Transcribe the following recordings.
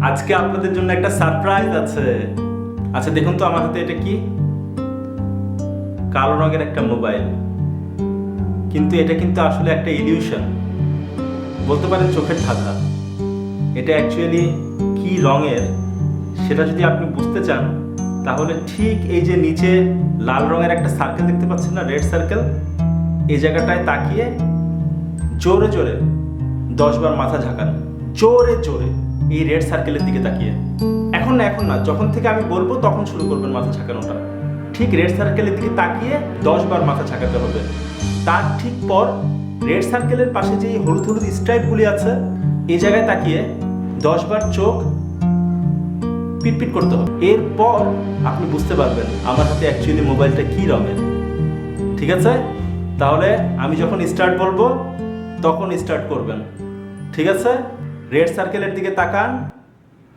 আজকে আপনাদের জন্য একটা সারপ্রাইজ আছে। আচ্ছা দেখুন তো আমার হাতে এটা কি? কালো রঙের একটা মোবাইল, কিন্তু এটা কিন্তু আসলে একটা ইলিউশন, বলতে পারেন চোখের ধাঁধা। এটা অ্যাকচুয়ালি কি রঙের সেটা যদি আপনি বুঝতে চান, তাহলে ঠিক এই যে নিচে লাল রঙের একটা সার্কেল দেখতে পাচ্ছেন না, রেড সার্কেল, এই জায়গাটায় তাকিয়ে জোরে জোরে 10 বার মাথা ঝাঁকান, জোরে জোরে এই রেড সার্কেলের দিকে তাকিয়ে। এখন না, যখন থেকে আমি বলবো তখন শুরু করবেন মাথা ঝাঁকানোটা। ঠিক রেড সার্কেলের দিকে তাকিয়ে 10 বার মাথা ঝাঁকাতে হবে। তার ঠিক পর রেড সার্কেলের পাশে যে হলুদ হলুদ স্ট্রাইপগুলি আছে, এই জায়গায় তাকিয়ে 10 বার চোখ পিটপিট করতে হবে। এরপর আপনি বুঝতে পারবেন আমার হাতে অ্যাকচুয়ালি মোবাইলটা কি রঙের। ঠিক আছে? তাহলে আমি যখন স্টার্ট বলবো তখন স্টার্ট করবেন। ঠিক আছে? রেড সার্কেলের দিকে তাকান,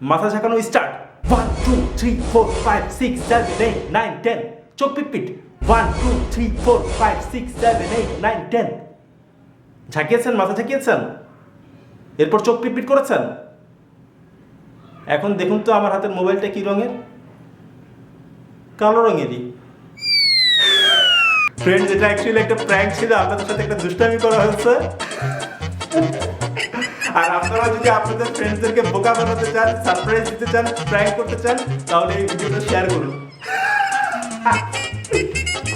মাথা ঝাঁকানো স্টার্ট। 1 2 3 4 5 6 7 8 9 10, চোখ পিটপিট। 1 2 3 4 5 6 7 8 9 10। ঝাঁকিয়েছেন, মাথা ঝাঁকিয়েছেন, এরপর চোখ পিটপিট করেছেন। এখন দেখুন তো আমার হাতের মোবাইলটা কি রঙের? কালো রঙেরই। ফ্রেন্ডস, এটা অ্যাকচুয়ালি একটা প্র্যাঙ্ক ছিল, আপনাদের সাথে একটা দুষ্টামি করা হয়েছে। আর আপনারা যদি আপনাদের ফ্রেন্ডসদেরকে বোকা বানাতে চান, সারপ্রাইজ দিতে চান, প্র্যাঙ্ক করতে চান, তাহলে এই ভিডিওটা শেয়ার করুন।